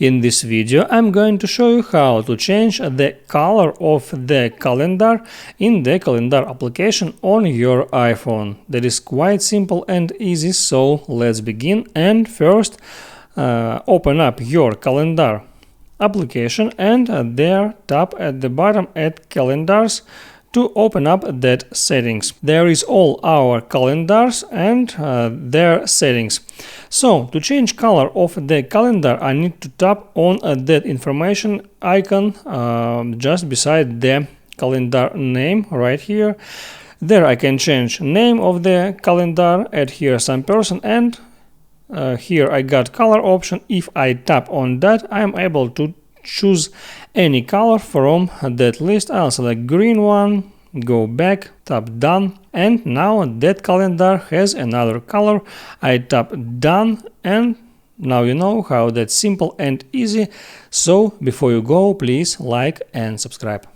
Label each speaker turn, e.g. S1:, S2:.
S1: In this video, I'm going to show you how to change the color of the calendar in the calendar application on your iPhone. That is quite simple and easy, so let's begin. And first, open up your calendar application and there tap at the bottom at calendars to open up that settings. There is all our calendars and their settings. So to change color of the calendar, I need to tap on that information icon just beside the calendar name right here. There I can change name of the calendar, add here some person, and here I got color option. If I tap on that, I am able to choose any color from that list. I'll select green one, go back, tap done, and now that calendar has another color. I tap done, and now you know how that's simple and easy. So before you go, please like and subscribe.